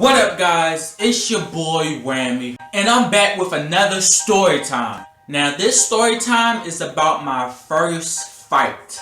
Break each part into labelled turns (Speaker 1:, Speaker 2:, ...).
Speaker 1: What up, guys? It's your boy Whammy, and I'm back with another story time. Now, this story time is about my first fight.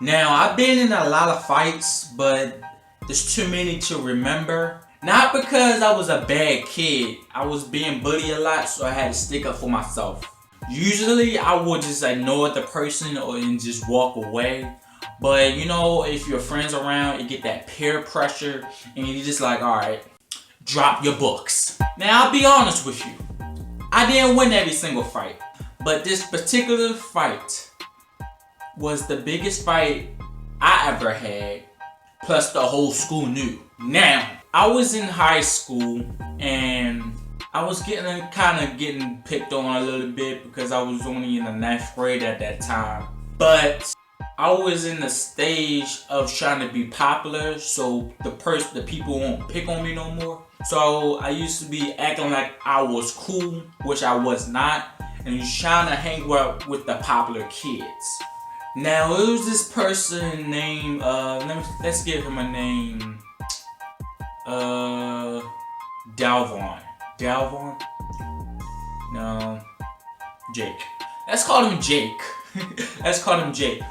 Speaker 1: Now, I've been in a lot of fights, but there's too many to remember. Not because I was a bad kid. I was being bullied a lot, so I had to stick up for myself. Usually, I would just ignore the person and just walk away. But you know, if your friends around, you get that peer pressure and you're just like, alright, drop your books. Now, I'll be honest with you. I didn't win every single fight. But this particular fight was the biggest fight I ever had. Plus the whole school knew. Now, I was in high school and I was getting picked on a little bit because I was only in the 9th grade at that time. But I was in the stage of trying to be popular, so the people won't pick on me no more. So I used to be acting like I was cool, which I was not, and was trying to hang out with the popular kids. Now it was this person named let's give him a name. Dalvon. Dalvon? No. Jake. Let's call him Jake. Let's call him Jake.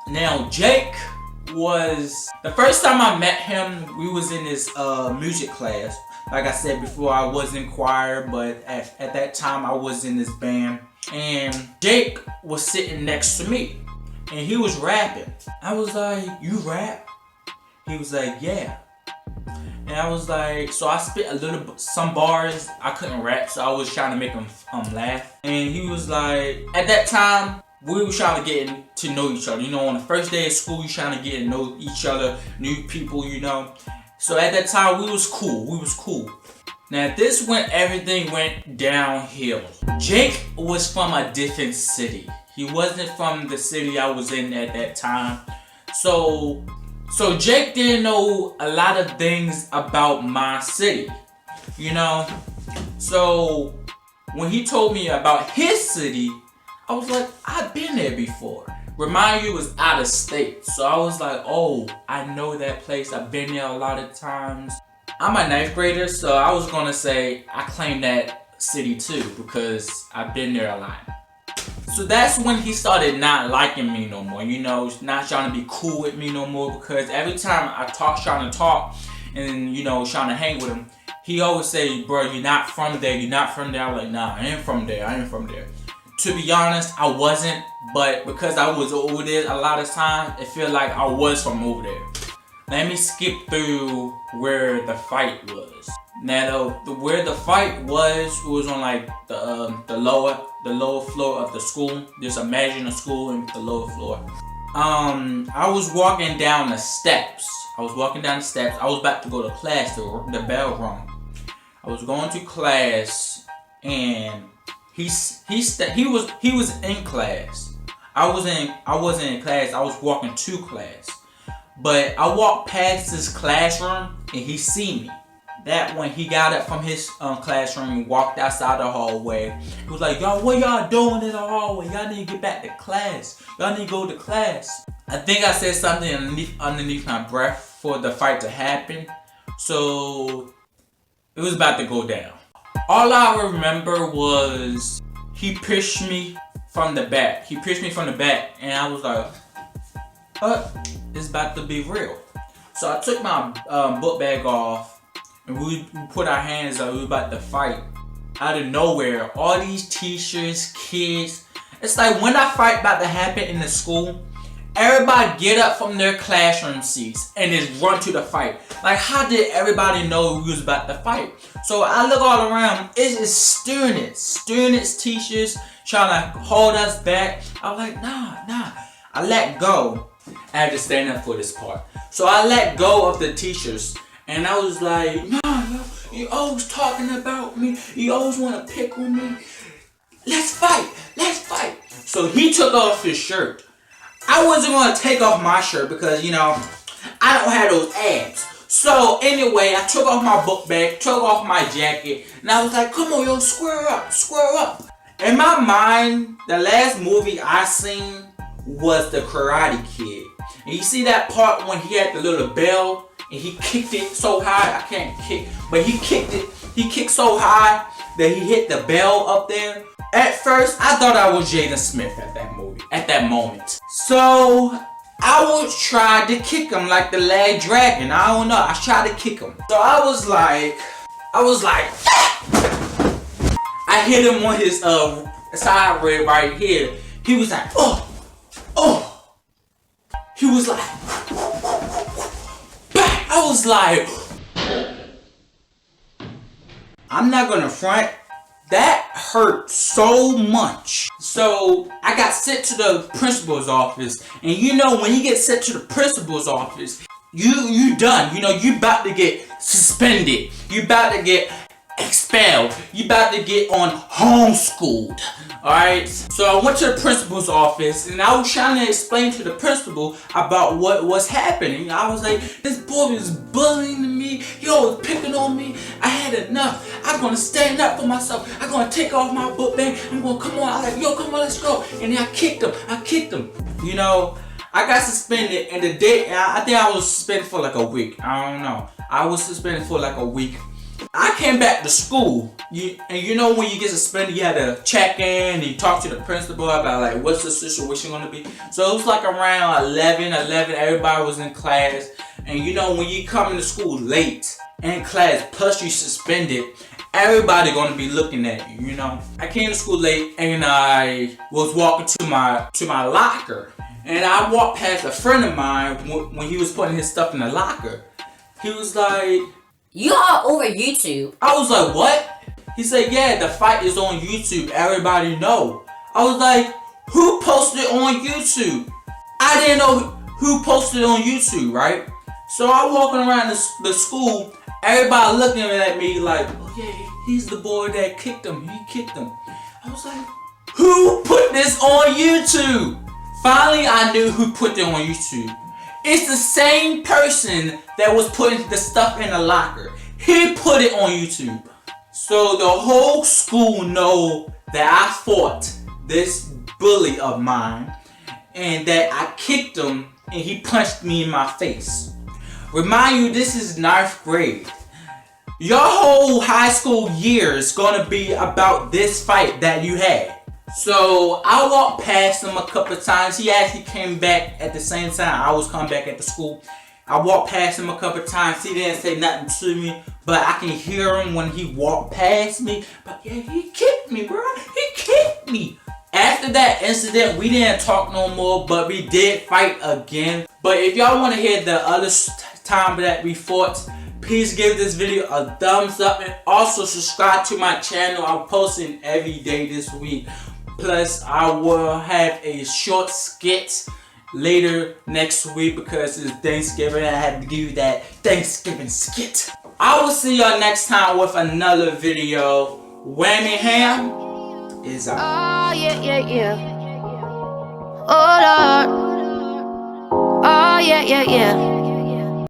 Speaker 1: Now, Jake was, the first time I met him, we was in this music class. Like I said before, I was in choir, but at that time I was in this band. And Jake was sitting next to me, and he was rapping. I was like, you rap? He was like, yeah. And I was like, so I spit some bars. I couldn't rap, so I was trying to make him laugh. And he was like, at that time, we were trying to get to know each other. You know, on the first day of school, you're trying to get to know each other, new people, you know. So at that time, we was cool. Now, this when everything went downhill. Jake was from a different city. He wasn't from the city I was in at that time. So Jake didn't know a lot of things about my city, you know. So when he told me about his city, I was like, I've been there before. Remind you, it was out of state. So I was like, oh, I know that place. I've been there a lot of times. I'm a 9th grader, so I was gonna say I claim that city too because I've been there a lot. So that's when he started not liking me no more. You know, not trying to be cool with me no more because every time I trying to talk and, you know, trying to hang with him, he always say, bro, you're not from there. I'm like, nah, I ain't from there. To be honest, I wasn't, but because I was over there a lot of times, it feel like I was from over there. Let me skip through where the fight was. Now, where the fight was, it was on like the lower floor of the school. Just imagine a school in the lower floor. I was walking down the steps. I was about to go to class. The bell rung. I was going to class, and he was in class. I wasn't in class. I was walking to class, but I walked past his classroom and he see me. That when he got up from his classroom and walked outside the hallway, he was like, y'all, what y'all doing in the hallway? Y'all need to get back to class. Y'all need to go to class. I think I said something underneath my breath for the fight to happen. So it was about to go down. All I remember was he pushed me from the back. And I was like, it's about to be real. So I took my book bag off and we put our hands up. We were about to fight. Out of nowhere, all these teachers, kids. It's like when that fight about to happen in the school, everybody get up from their classroom seats and just run to the fight. Like, how did everybody know we was about to fight? So I look all around, it's just students, teachers trying to hold us back. I was like, nah. I let go. I had to stand up for this part. So I let go of the teachers and I was like, nah, you always talking about me. You always want to pick on me. Let's fight. So he took off his shirt. I wasn't going to take off my shirt because, you know, I don't have those abs. So anyway, I took off my book bag, took off my jacket, and I was like, come on, yo, square up. In my mind, the last movie I seen was The Karate Kid. And you see that part when he had the little bell and he kicked it so high, I can't kick, but he kicked it. He kicked so high that he hit the bell up there. At first, I thought I was Jaden Smith at that moment. So I would try to kick him like the last dragon. I don't know. I tried to kick him. So I was like, I hit him on his side rib right here. He was like, oh. He was like, bah! I was like, I'm not gonna front. That hurt so much. So I got sent to the principal's office, and you know when you get sent to the principal's office, you done. You know you about to get suspended. You about to get expelled. You about to get on homeschooled. Alright, so I went to the principal's office and I was trying to explain to the principal about what was happening. I was like, this boy was bullying me, he was picking on me, I had enough. I'm gonna stand up for myself. I'm gonna take off my book bag. I'm gonna come on. I'm like, yo, come on, let's go. And then I kicked him. You know, I got suspended, and the day, I think I was suspended for like a week. I don't know. I was suspended for like a week. I came back to school, and you know when you get suspended, you had to check in and you talk to the principal about like what's the situation gonna be. So it was like around 11, everybody was in class, and you know when you come into school late in class, plus you suspended, everybody gonna be looking at you. You know, I came to school late and I was walking to my locker, and I walked past a friend of mine when he was putting his stuff in the locker. He was like,
Speaker 2: "You are over YouTube."
Speaker 1: I was like, what? He said, yeah, the fight is on YouTube. Everybody know. I was like, who posted it on YouTube? I didn't know who posted it on YouTube, right? So I'm walking around the school, everybody looking at me like, oh yeah, he's the boy that kicked him. He kicked him. I was like, who put this on YouTube? Finally, I knew who put it on YouTube. It's the same person that was putting the stuff in the locker. He put it on YouTube. So the whole school know that I fought this bully of mine and that I kicked him and he punched me in my face. Remind you, this is 9th grade. Your whole high school year is gonna be about this fight that you had. So I walked past him a couple of times. He actually came back at the same time I was coming back at the school. I walked past him a couple of times. He didn't say nothing to me, but I can hear him when he walked past me. But yeah, he kicked me, bro. He kicked me. After that incident, we didn't talk no more, but we did fight again. But if y'all want to hear the other time that we fought, please give this video a thumbs up and also subscribe to my channel. I'm posting every day this week. Plus, I will have a short skit later next week because it's Thanksgiving. I had to give you that Thanksgiving skit. I will see y'all next time with another video. Whammy Ham is out.
Speaker 2: Oh yeah. Oh Lord. Oh yeah.